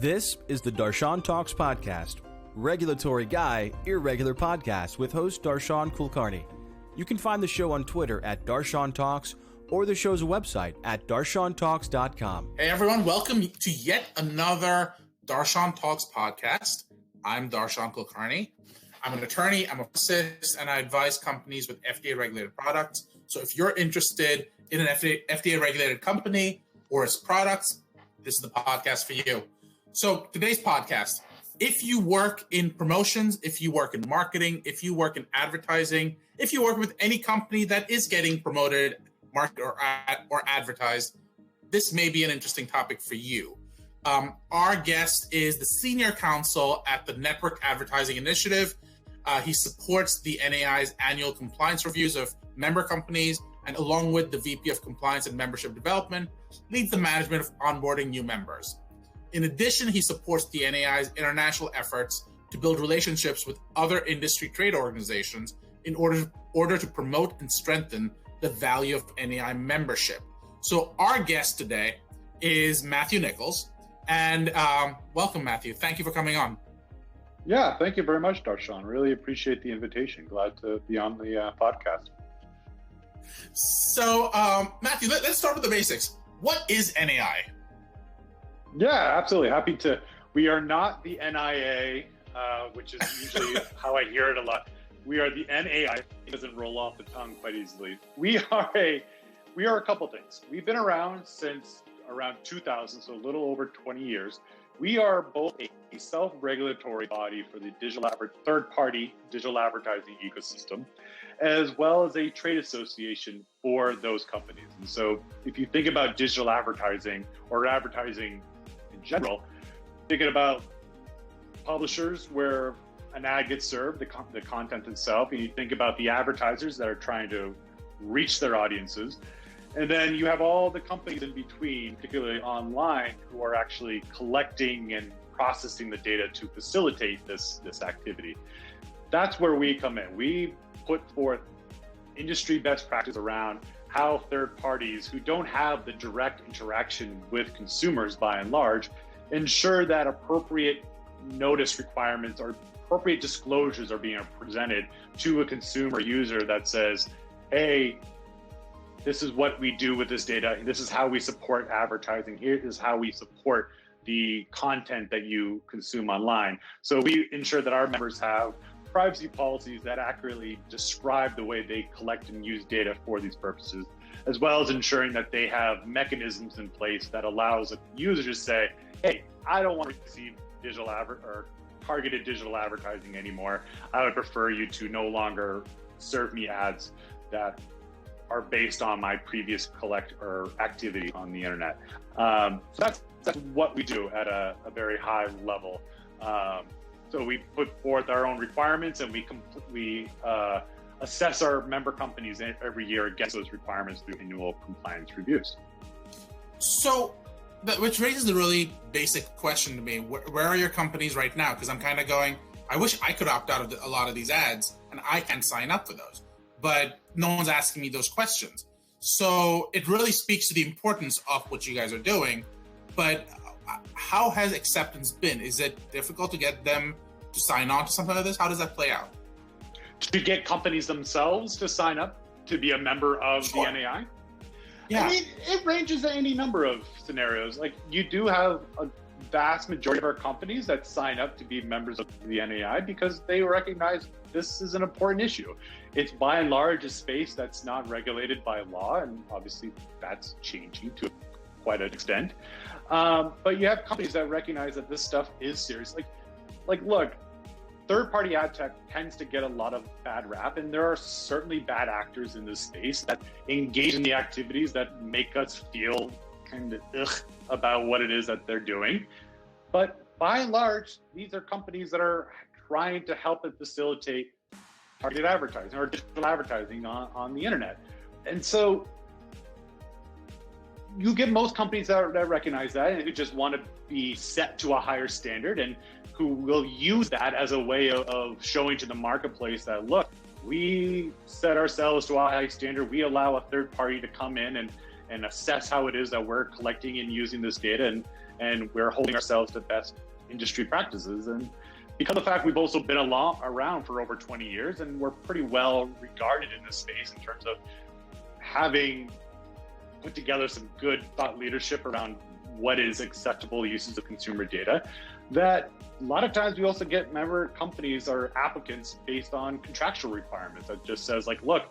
This is the DarshanTalks podcast, regulatory guy, irregular podcast with host Darshan Kulkarni. You can find the show on Twitter at DarshanTalks or the show's website at DarshanTalks.com. Hey everyone, welcome to yet another DarshanTalks podcast. I'm Darshan Kulkarni. I'm an attorney, I'm a pharmacist, and I advise companies with FDA-regulated products. So if you're interested in an FDA-regulated company or its products, this is the podcast for you. So today's podcast, if you work in promotions, if you work in marketing, if you work in advertising, if you work with any company that is getting promoted, marketed, or advertised, this may be an interesting topic for you. Our guest is the Senior Counsel at the Network Advertising Initiative. He supports the NAI's annual compliance reviews of member companies, and along with the VP of Compliance and Membership Development, leads the management of onboarding new members. In addition, he supports the NAI's international efforts to build relationships with other industry trade organizations in order to promote and strengthen the value of NAI membership. So our guest today is Matthew Nichols. And welcome, Matthew. Thank you for coming on. Yeah, thank you very much, Darshan. Really appreciate the invitation. Glad to be on the podcast. So, Matthew, let's start with the basics. What is NAI? Yeah, absolutely. Happy to. We are not the NIA, which is usually how I hear it a lot. We are the NAI. It doesn't roll off the tongue quite easily. We are a couple things. We've been around since around 2000, so a little over 20 years. We are both a self-regulatory body for the third-party digital advertising ecosystem, as well as a trade association for those companies. And so if you think about digital advertising or advertising in general, thinking about publishers where an ad gets served, the content itself, and you think about the advertisers that are trying to reach their audiences. And then you have all the companies in between, particularly online, who are actually collecting and processing the data to facilitate this activity. That's where we come in. We put forth industry best practice around how third parties who don't have the direct interaction with consumers by and large ensure that appropriate notice requirements or appropriate disclosures are being presented to a consumer user that says, hey, this is what we do with this data. This is how we support advertising. Here is how we support the content that you consume online. So we ensure that our members have privacy policies that accurately describe the way they collect and use data for these purposes, as well as ensuring that they have mechanisms in place that allows a user to say, hey, I don't want to receive targeted digital advertising anymore. I would prefer you to no longer serve me ads that are based on my previous activity on the internet. So that's what we do at a very high level. So we put forth our own requirements, and we assess our member companies every year against those requirements through annual compliance reviews. So, which raises a really basic question to me. Where are your companies right now? Because I'm kind of going, I wish I could opt out of a lot of these ads, and I can't sign up for those. But no one's asking me those questions. So it really speaks to the importance of what you guys are doing. But how has acceptance been? Is it difficult to get them to sign on to something like this? How does that play out? To get companies themselves to sign up to be a member of the NAI? Yeah. I mean, it ranges in any number of scenarios. Like, you do have a vast majority of our companies that sign up to be members of the NAI because they recognize this is an important issue. It's by and large a space that's not regulated by law, and obviously that's changing to quite an extent. But you have companies that recognize that this stuff is serious. Like, look, third-party ad tech tends to get a lot of bad rap, and there are certainly bad actors in this space that engage in the activities that make us feel kind of about what it is that they're doing. But by and large, these are companies that are trying to help and facilitate targeted advertising or digital advertising on the internet. And so you get most companies that recognize that and who just want to be set to a higher standard and who will use that as a way of showing to the marketplace that, look, we set ourselves to a high standard. We allow a third party to come in and assess how it is that we're collecting and using this data. and we're holding ourselves to best industry practices. And because of the fact we've also been around for over 20 years, and we're pretty well regarded in this space in terms of having put together some good thought leadership around what is acceptable uses of consumer data, that a lot of times we also get member companies or applicants based on contractual requirements that just says like, look,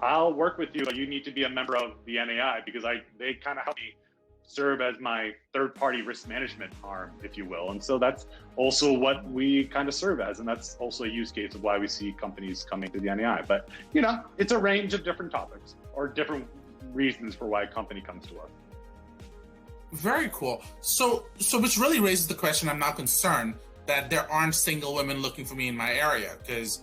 I'll work with you, but you need to be a member of the NAI because they kind of help me serve as my third-party risk management arm, if you will. And so that's also what we kind of serve as. And that's also a use case of why we see companies coming to the NAI. But, you know, it's a range of different topics or different reasons for why a company comes to us. Very cool. So which really raises the question, I'm now concerned that there aren't single women looking for me in my area, because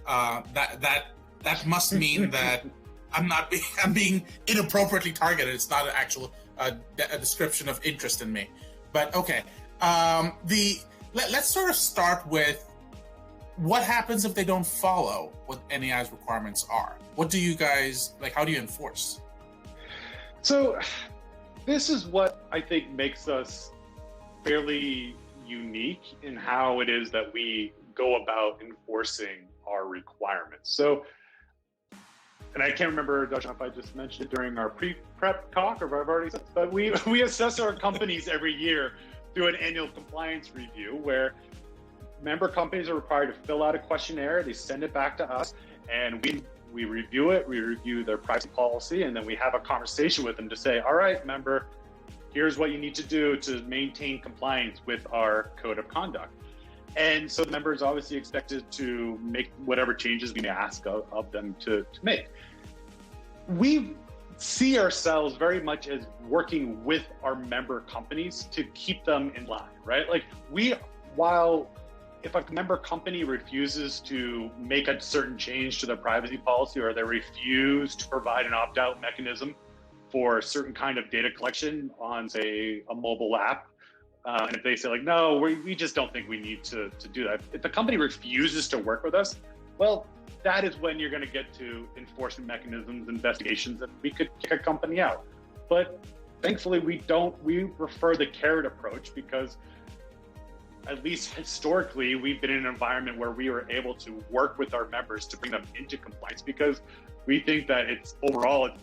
that must mean that I'm being inappropriately targeted. It's not an actual a description of interest in me. But okay, let's sort of start with what happens if they don't follow what NAI's requirements are. What do you guys like? How do you enforce? So this is what I think makes us fairly unique in how it is that we go about enforcing our requirements. So, and I can't remember, Darshan, if I just mentioned it during our pre-prep talk, or if I've already said, but we assess our companies every year through an annual compliance review where member companies are required to fill out a questionnaire, they send it back to us, and we review it, we review their privacy policy, and then we have a conversation with them to say, all right, member, here's what you need to do to maintain compliance with our code of conduct. And so the member is obviously expected to make whatever changes we may ask of them to make. We see ourselves very much as working with our member companies to keep them in line, right? Like if a member company refuses to make a certain change to their privacy policy, or they refuse to provide an opt-out mechanism for a certain kind of data collection on, say, a mobile app, and if they say like, no, we just don't think we need to do that. If the company refuses to work with us, well, that is when you're going to get to enforcement mechanisms, investigations, and we could kick a company out. But thankfully we prefer the carrot approach, because at least historically, we've been in an environment where we were able to work with our members to bring them into compliance, because we think that it's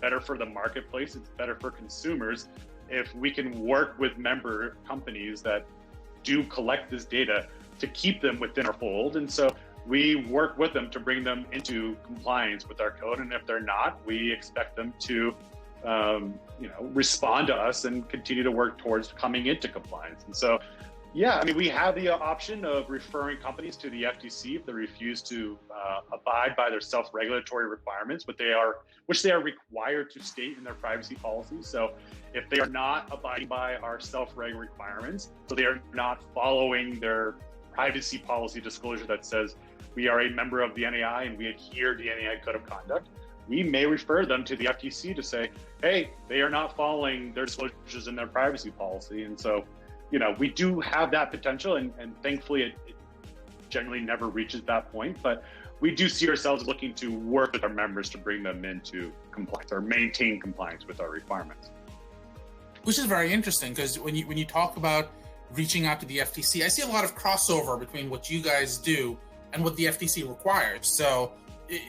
better for the marketplace, it's better for consumers if we can work with member companies that do collect this data to keep them within our fold. And so we work with them to bring them into compliance with our code. And if they're not, we expect them to respond to us and continue to work towards coming into compliance. And so, yeah, I mean, we have the option of referring companies to the FTC if they refuse to abide by their self-regulatory requirements, which they are required to state in their privacy policy. So if they are not abiding by our self-reg requirements, so they are not following their privacy policy disclosure that says we are a member of the NAI and we adhere to the NAI code of conduct, we may refer them to the FTC to say, hey, they are not following their disclosures in their privacy policy. And so, we do have that potential, and thankfully it generally never reaches that point, but we do see ourselves looking to work with our members to bring them into compliance or maintain compliance with our requirements. Which is very interesting, because when you talk about reaching out to the FTC, I see a lot of crossover between what you guys do and what the FTC requires. So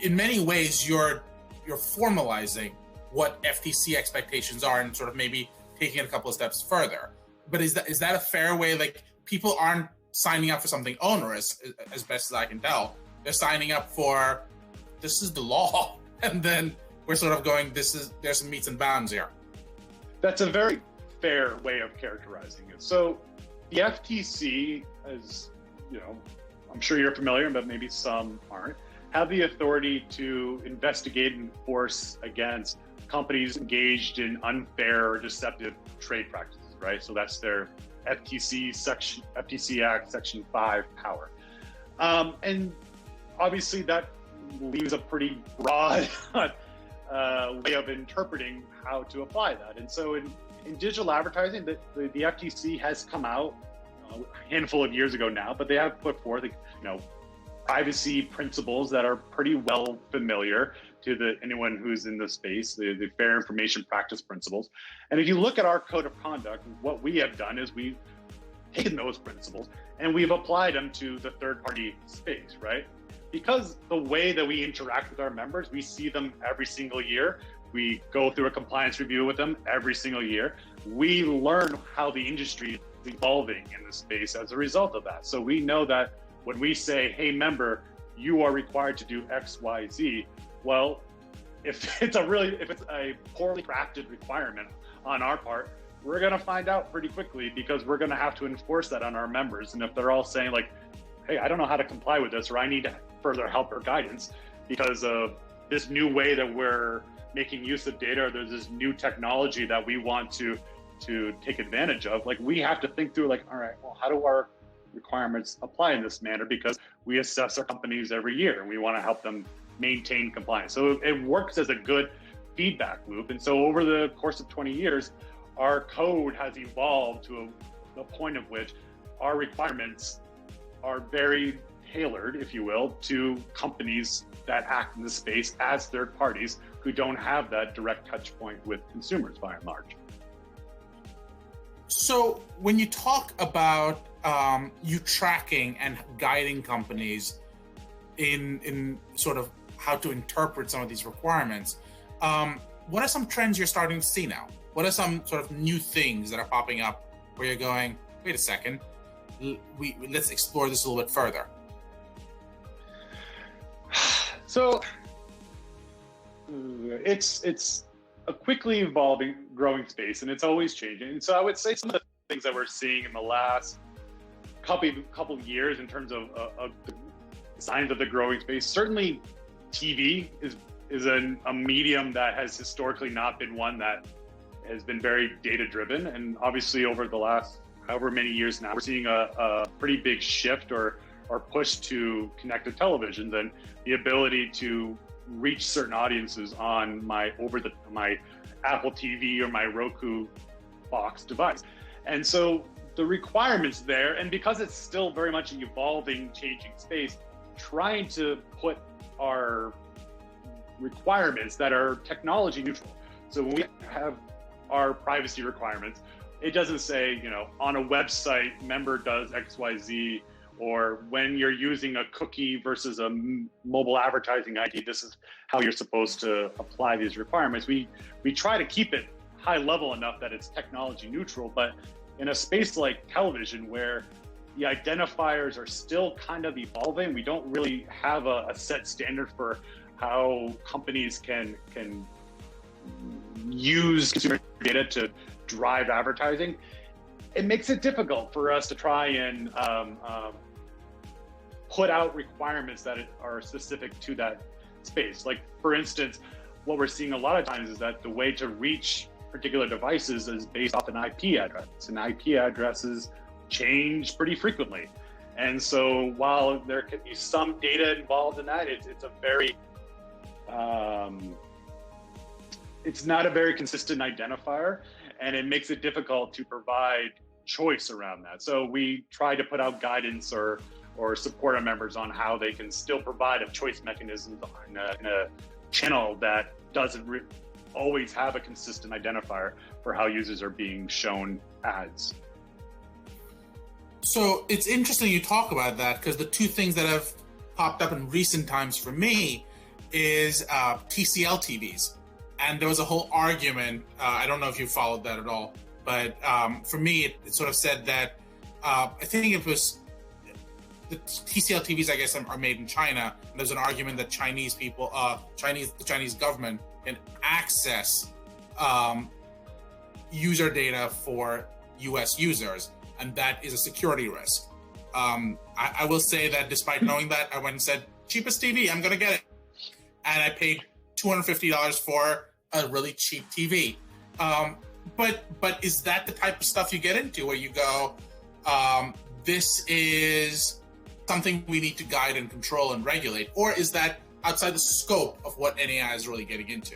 in many ways, you're formalizing what FTC expectations are and sort of maybe taking it a couple of steps further. But is that a fair way? Like, people aren't signing up for something onerous, as best as I can tell. They're signing up for, this is the law. And then we're sort of going, there's some meets and bounds here. That's a very fair way of characterizing it. So the FTC, as I'm sure you're familiar, but maybe some aren't, have the authority to investigate and enforce against companies engaged in unfair or deceptive trade practices, right? So that's their FTC Act Section 5 power. And obviously that leaves a pretty broad way of interpreting how to apply that. And so in digital advertising, the FTC has come out a handful of years ago now, but they have put forth privacy principles that are pretty well familiar to anyone who's in the space, the fair information practice principles. And if you look at our code of conduct, what we have done is we've taken those principles and we've applied them to the third party space, right? Because the way that we interact with our members, we see them every single year. We go through a compliance review with them every single year. We learn how the industry is evolving in the space as a result of that. So we know that when we say, hey, member, you are required to do X, Y, Z, well, if it's a poorly crafted requirement on our part, we're going to find out pretty quickly, because we're going to have to enforce that on our members. And if they're all saying like, hey, I don't know how to comply with this, or I need further help or guidance because of this new way that we're making use of data, or there's this new technology that we want to take advantage of, like we have to think through like, all right, well, how do our requirements apply in this manner? Because we assess our companies every year and we want to help them maintain compliance. So it works as a good feedback loop. And so over the course of 20 years, our code has evolved to the point of which our requirements are very tailored, if you will, to companies that act in the space as third parties who don't have that direct touch point with consumers by and large. So when you talk about you tracking and guiding companies in sort of how to interpret some of these requirements, what are some trends you're starting to see now? What are some sort of new things that are popping up where you're going, wait a second, let's explore this a little bit further? So it's a quickly evolving, growing space, and it's always changing. And so I would say some of the things that we're seeing in the last couple of years in terms of the signs of the growing space, certainly TV is a medium that has historically not been one that has been very data driven. And obviously over the last however many years now, we're seeing a pretty big shift or push to connected televisions and the ability to reach certain audiences on my Apple TV or my Roku box device. And so the requirements there, and because it's still very much an evolving, changing space, trying to put our requirements that are technology neutral. So when we have our privacy requirements, it doesn't say, on a website, member does XYZ, or when you're using a cookie versus a mobile advertising ID, this is how you're supposed to apply these requirements. We try to keep it high level enough that it's technology neutral, but in a space like television where the identifiers are still kind of evolving, we don't really have a set standard for how companies can use consumer data to drive advertising. It makes it difficult for us to try and put out requirements that are specific to that space. Like, for instance, what we're seeing a lot of times is that the way to reach particular devices is based off an IP address, and IP addresses change pretty frequently. And so while there could be some data involved in that, it's a very, it's not a very consistent identifier, and it makes it difficult to provide choice around that. So we try to put out guidance or support our members on how they can still provide a choice mechanism in a channel that doesn't always have a consistent identifier for how users are being shown ads. So it's interesting you talk about that, because the two things that have popped up in recent times for me is TCL TVs. And there was a whole argument, I don't know if you followed that at all, but for me, it sort of said that, I think it was, the TCL TVs, I guess, are made in China. And there's an argument that Chinese people, the Chinese government can access user data for US users, and that is a security risk. I will say that despite knowing that, I went and said, cheapest TV, I'm gonna get it. And I paid $250 for a really cheap TV. But is that the type of stuff you get into where you go, this is something we need to guide and control and regulate? Or is that outside the scope of what NAI is really getting into?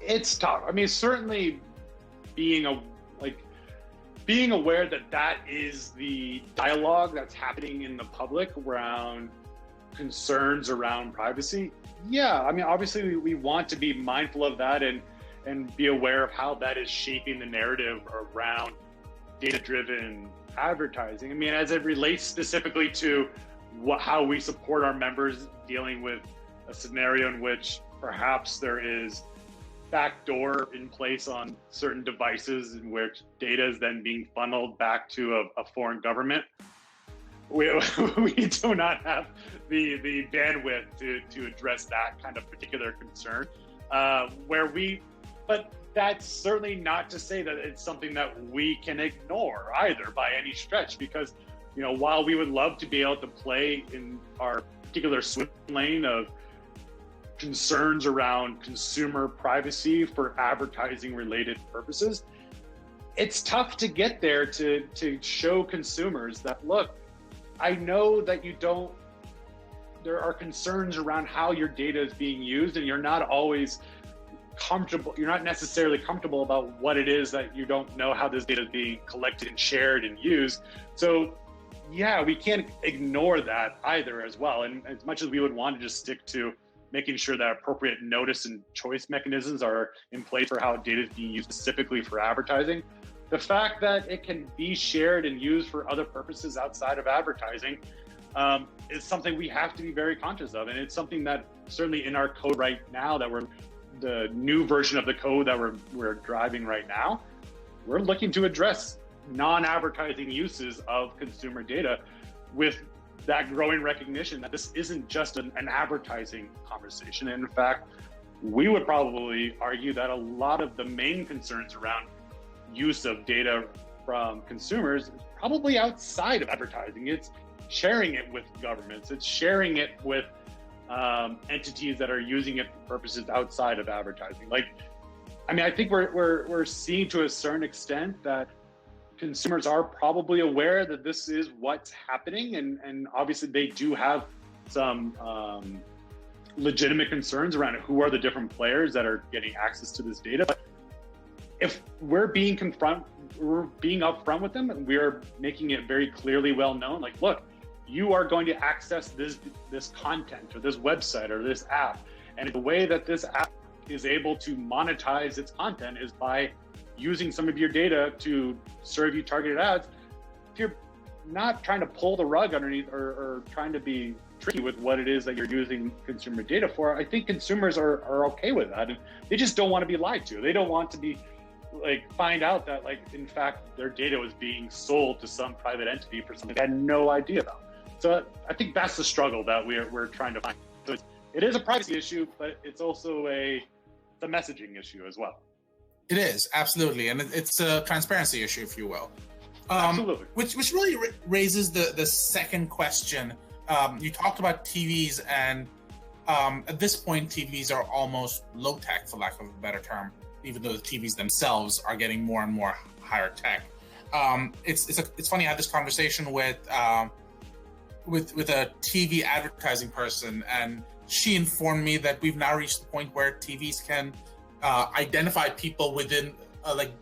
It's tough. I mean, certainly being aware that is the dialogue that's happening in the public around concerns around privacy, yeah, I mean, obviously we want to be mindful of that and be aware of how that is shaping the narrative around data-driven advertising. I mean, as it relates specifically to how we support our members dealing with a scenario in which perhaps there is backdoor in place on certain devices in which data is then being funneled back to a foreign government. We do not have the bandwidth to address that kind of particular concern. But that's certainly not to say that it's something that we can ignore either by any stretch, because, you know, while we would love to be able to play in our particular swim lane of concerns around consumer privacy for advertising related purposes, it's tough to get there to show consumers that, look, I know that there are concerns around how your data is being used, and you're not always comfortable, you're not necessarily comfortable about what it is, that you don't know how this data is being collected and shared and used. So yeah, we can't ignore that either as well. And as much as we would want to just stick to making sure that appropriate notice and choice mechanisms are in place for how data is being used specifically for advertising, the fact that it can be shared and used for other purposes outside of advertising is something we have to be very conscious of. And it's something that certainly in our code right now, the new version of the code that we're driving right now, we're looking to address non-advertising uses of consumer data with that growing recognition that this isn't just an advertising conversation. And in fact, we would probably argue that a lot of the main concerns around use of data from consumers is probably outside of advertising. It's sharing it with governments, it's sharing it with entities that are using it for purposes outside of advertising. Like, I mean, I think we're seeing to a certain extent that consumers are probably aware that this is what's happening, and obviously they do have some legitimate concerns around who are the different players that are getting access to this data. But if we're being upfront with them, and we're making it very clearly well known, like, look, you are going to access this content or this website or this app, and the way that this app is able to monetize its content is by using some of your data to serve you targeted ads. If you're not trying to pull the rug underneath or trying to be tricky with what it is that you're using consumer data for, I think consumers are okay with that. And they just don't want to be lied to. They don't want to be find out that in fact their data was being sold to some private entity for something they had no idea about. So I think that's the struggle that we're trying to find. So it is a privacy issue, but it's also a messaging issue as well. It is, absolutely. And it's a transparency issue, if you will. Absolutely. Which really raises the second question. You talked about TVs, and at this point, TVs are almost low tech, for lack of a better term, even though the TVs themselves are getting more and more higher tech. It's funny, I had this conversation with a TV advertising person, and she informed me that we've now reached the point where TVs can identify people within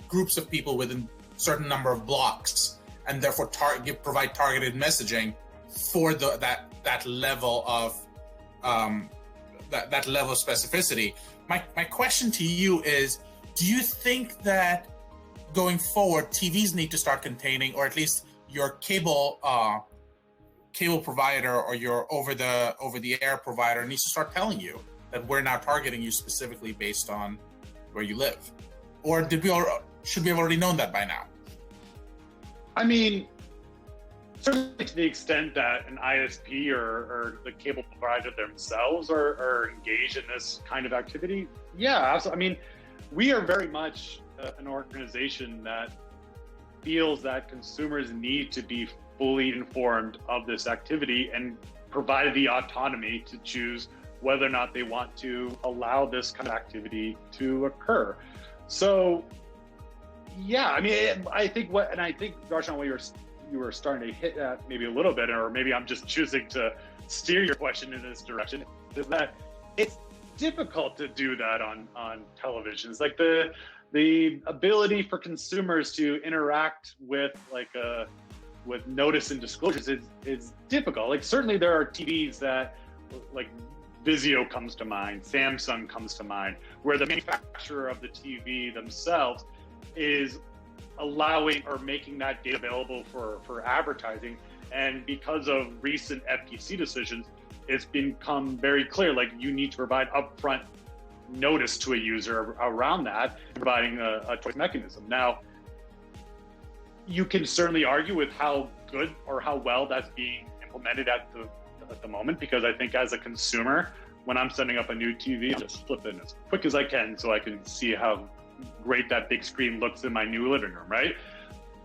groups of people within a certain number of blocks, and therefore provide targeted messaging for that level of that level of specificity. My question to you is, do you think that going forward TVs need to start containing, or at least your cable provider or your over the air provider needs to start telling you that we're now targeting you specifically based on where you live? Or should we have already known that by now? I mean, certainly to the extent that an ISP or the cable provider themselves are engaged in this kind of activity, yeah. I mean, we are very much an organization that feels that consumers need to be fully informed of this activity and provided the autonomy to choose whether or not they want to allow this kind of activity to occur. So, yeah, I mean, I think Darshan, what you were starting to hit at maybe a little bit, or maybe I'm just choosing to steer your question in this direction, is that it's difficult to do that on televisions. Like the ability for consumers to interact with with notice and disclosures is difficult. Like, certainly there are TVs that like Vizio comes to mind, Samsung comes to mind, where the manufacturer of the TV themselves is allowing or making that data available for advertising. And because of recent FTC decisions, it's become very clear, like you need to provide upfront notice to a user around that, providing a choice mechanism. Now, you can certainly argue with how good or how well that's being implemented at the moment, because I think as a consumer, when I'm setting up a new TV, I just flip it as quick as I can so I can see how great that big screen looks in my new living room, right?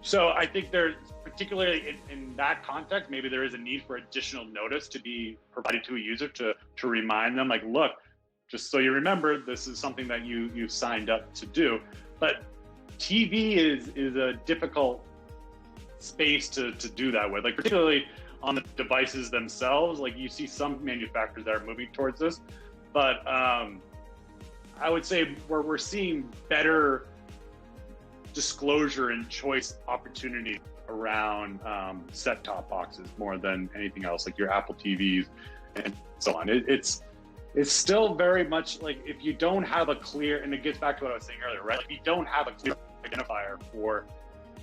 So I think there's, particularly in that context, maybe there is a need for additional notice to be provided to a user to remind them, like, look, just so you remember, this is something that you've signed up to do. But TV is a difficult space to do that with, like particularly on the devices themselves. Like you see some manufacturers that are moving towards this, but I would say we're seeing better disclosure and choice opportunity around set-top boxes more than anything else, like your Apple TVs and so on. It's still very much like, if you don't have a clear, and it gets back to what I was saying earlier, right? If you don't have a clear identifier for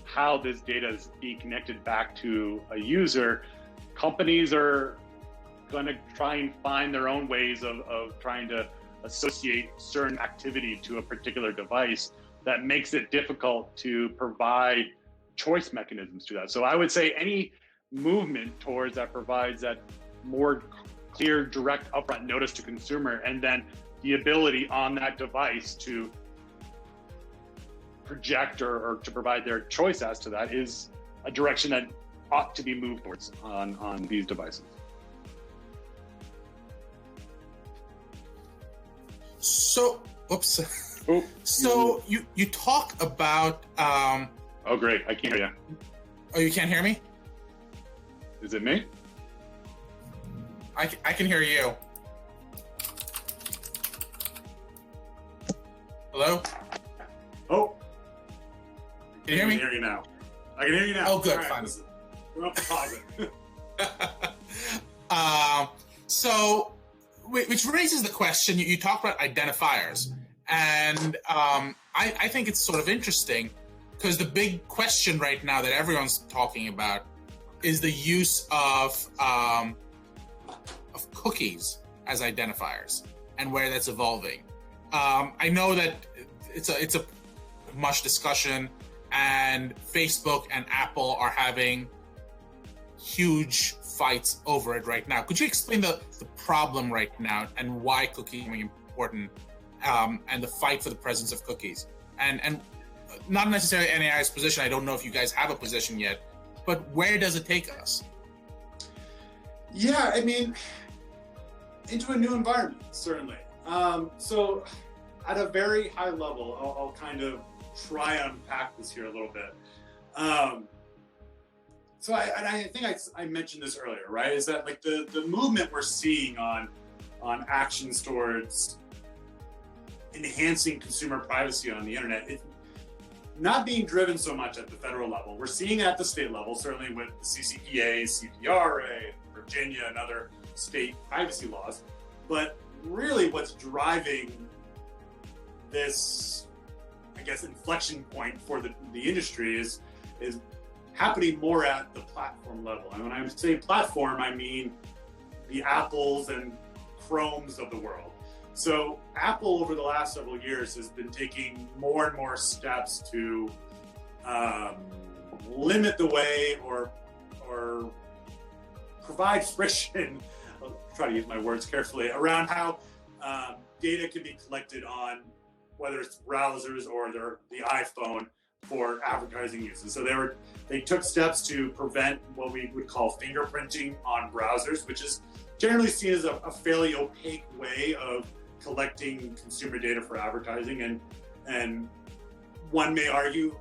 how this data is being connected back to a user, companies are going to try and find their own ways of trying to associate certain activity to a particular device that makes it difficult to provide choice mechanisms to that. So I would say any movement towards that provides that more clear, direct, upfront notice to consumer, and then the ability on that device to project or to provide their choice as to that, is a direction that ought to be moved towards on these devices. So, oops. Oh, so you talk about. Oh, great! I can't hear you. Oh, you can't hear me? Is it me? I can hear you. Hello? Oh. Can you hear me? I can hear you now. I can hear you now. Oh, good. Right, Fine. We're up to pause it. So, which raises the question, you talked about identifiers. And I think it's sort of interesting, because the big question right now that everyone's talking about is the use of cookies as identifiers and where that's evolving. I know that it's a much discussion, and Facebook and Apple are having huge fights over it right now. Could you explain the problem right now and why cookies are important, and the fight for the presence of cookies? And not necessarily NAI's position. I don't know if you guys have a position yet, but where does it take us? Yeah, I mean, into a new environment, certainly. So at a very high level, I'll kind of try and unpack this here a little bit. So I think I mentioned this earlier, right? Is that like the movement we're seeing on actions towards enhancing consumer privacy on the internet, it's not being driven so much at the federal level. We're seeing it at the state level, certainly with the CCPA, CPRA, Virginia, and other state privacy laws. But really what's driving this, I guess, inflection point for the industry is happening more at the platform level. And when I say platform, I mean the Apples and Chromes of the world. So Apple over the last several years has been taking more and more steps to limit the way or provide friction, I'll try to use my words carefully, around how data can be collected on whether it's browsers or the iPhone for advertising uses. So they took steps to prevent what we would call fingerprinting on browsers, which is generally seen as a fairly opaque way of collecting consumer data for advertising. And one may argue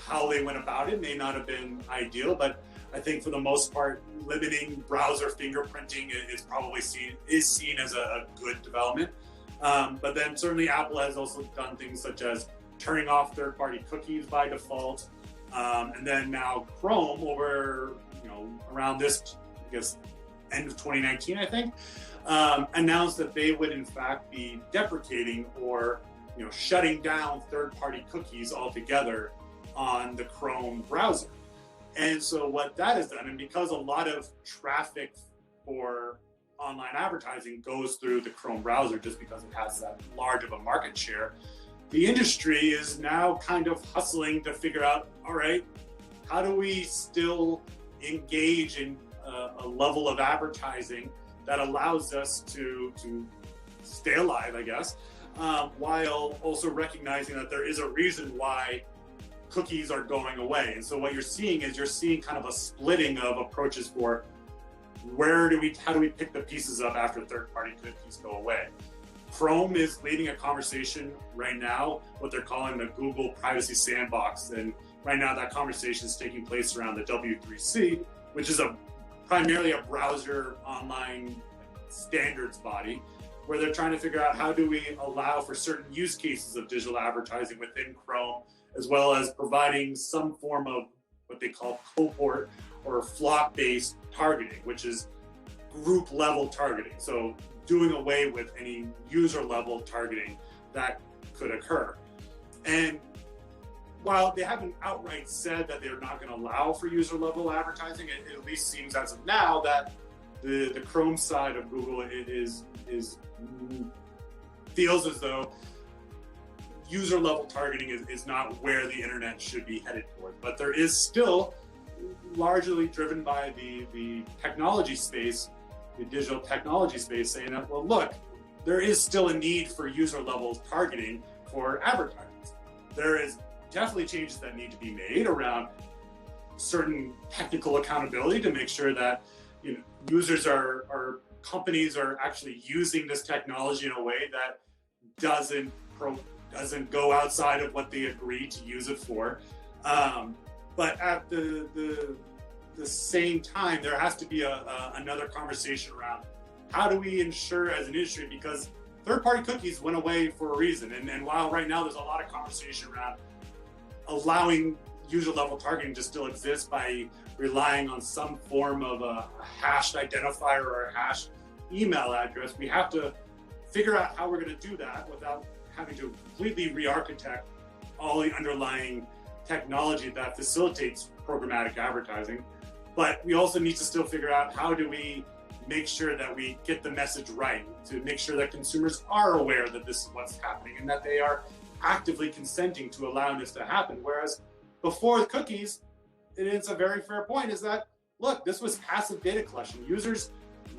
how they went about it may not have been ideal, but I think for the most part, limiting browser fingerprinting is probably seen as a good development. But then certainly Apple has also done things such as turning off third-party cookies by default, and then now Chrome over around this, I guess, end of 2019, I think, announced that they would in fact be deprecating or shutting down third-party cookies altogether on the Chrome browser. And so what that has done, and because a lot of traffic for online advertising goes through the Chrome browser just because it has that large of a market share, the industry is now kind of hustling to figure out, all right, how do we still engage in a level of advertising that allows us to stay alive, I guess, while also recognizing that there is a reason why cookies are going away. And so what you're seeing kind of a splitting of approaches for how do we pick the pieces up after third-party cookies go away. Chrome is leading a conversation right now, what they're calling the Google Privacy Sandbox. And right now that conversation is taking place around the W3C, which is primarily a browser online standards body, where they're trying to figure out how do we allow for certain use cases of digital advertising within Chrome, as well as providing some form of what they call cohort or flock-based targeting, which is group-level targeting. So doing away with any user-level targeting that could occur. And while they haven't outright said that they're not going to allow for user-level advertising, it at least seems as of now that the Chrome side of Google feels as though user-level targeting is not where the internet should be headed toward. But there is still, largely driven by the technology space, the digital technology space, saying that, well, look, there is still a need for user-level targeting for advertisers. There is definitely changes that need to be made around certain technical accountability to make sure that users or companies are actually using this technology in a way that doesn't go outside of what they agree to use it for. But at the same time, there has to be another conversation around how do we ensure as an industry, because third-party cookies went away for a reason. And while right now there's a lot of conversation around allowing user-level targeting to still exist by relying on some form of a hashed identifier or a hashed email address, we have to figure out how we're going to do that without having to completely re-architect all the underlying technology that facilitates programmatic advertising. But we also need to still figure out how do we make sure that we get the message right, to make sure that consumers are aware that this is what's happening and that they are actively consenting to allowing this to happen. Whereas before the cookies, it's a very fair point, is that, look, this was passive data collection. Users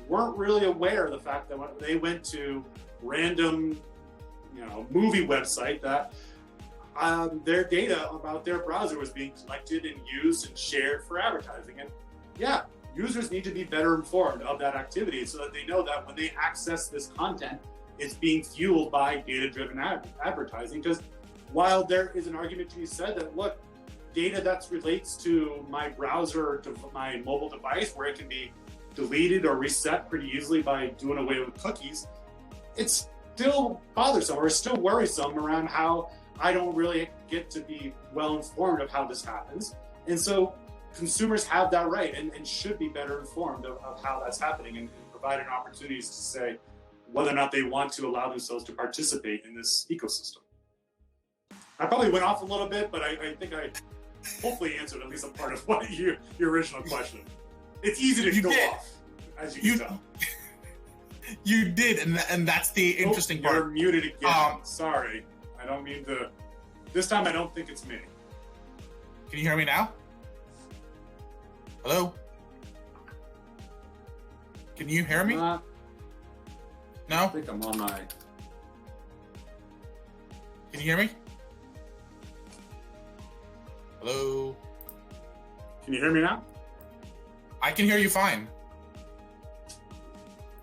weren't really aware of the fact that when they went to random movie website that their data about their browser was being collected and used and shared for advertising. And yeah, users need to be better informed of that activity so that they know that when they access this content, it's being fueled by data-driven advertising. Because while there is an argument to be said that, look, data that relates to my browser or to my mobile device, where it can be deleted or reset pretty easily by doing away with cookies, it's still bothersome or still worrisome around how I don't really get to be well informed of how this happens. And so consumers have that right and should be better informed of how that's happening and provided opportunities to say whether or not they want to allow themselves to participate in this ecosystem. I probably went off a little bit, but I think I hopefully answered at least a part of what your original question. It's easy to go off, as you can tell. You did, and that's the interesting part. You're muted again. Sorry. I don't mean to. This time I don't think it's me. Can you hear me now? Hello? Can you hear me? No? I think I'm on my... Can you hear me? Hello? Can you hear me now? I can hear you fine.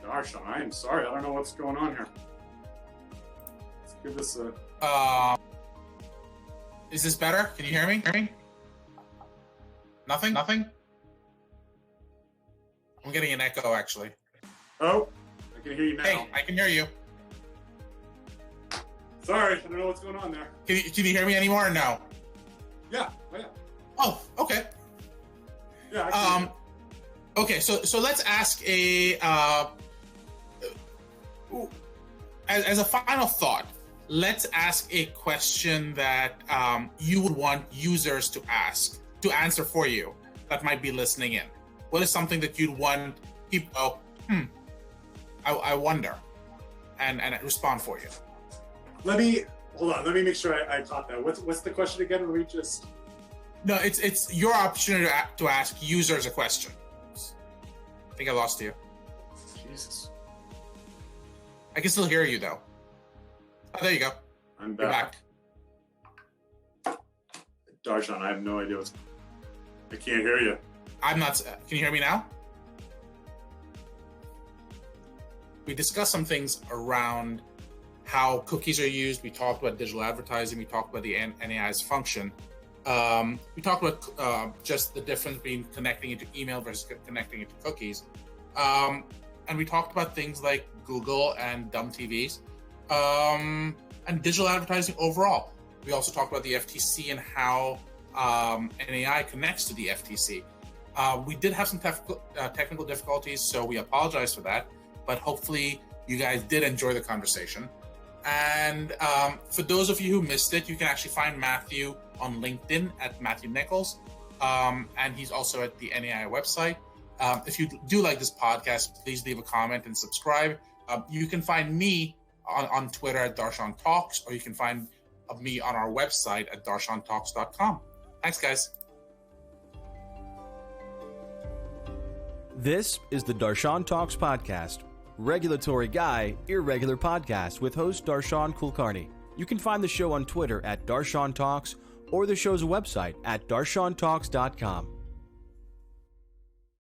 Darshan, I am sorry. I don't know what's going on here. Let's give this a... Is this better? Can you hear me? Nothing? I'm getting an echo, actually. Oh, I can hear you now. Hey, I can hear you. Sorry, I don't know what's going on there. Can you hear me anymore or no? Yeah. Oh, yeah. Oh, okay. Yeah, I can hear you. Okay, so let's ask as a final thought, let's ask a question that you would want users to answer for you that might be listening in. What is something that you'd want people, I wonder, and respond for you? Hold on. Let me make sure I caught that. What's the question again? No, it's your opportunity to ask users a question. I think I lost you. Jesus. I can still hear you though. Oh, there you go. I'm You're back. Darshan, I have no idea I can't hear you. I'm not. Can you hear me now? We discussed some things around how cookies are used. We talked about digital advertising. We talked about the NAI's function. We talked about just the difference between connecting into email versus connecting into cookies. And we talked about things like Google and dumb TVs and digital advertising overall. We also talked about the FTC and how NAI connects to the FTC. We did have some technical difficulties, so we apologize for that. But hopefully you guys did enjoy the conversation. And for those of you who missed it, you can actually find Matthew on LinkedIn at Matthew Nichols. And he's also at the NAI website. If you do like this podcast, please leave a comment and subscribe. You can find me on Twitter at DarshanTalks, or you can find me on our website at DarshanTalks.com. Thanks, guys. This is the Darshan Talks podcast. Regulatory guy, irregular podcast with host Darshan Kulkarni. You can find the show on Twitter at DarshanTalks or the show's website at DarshanTalks.com.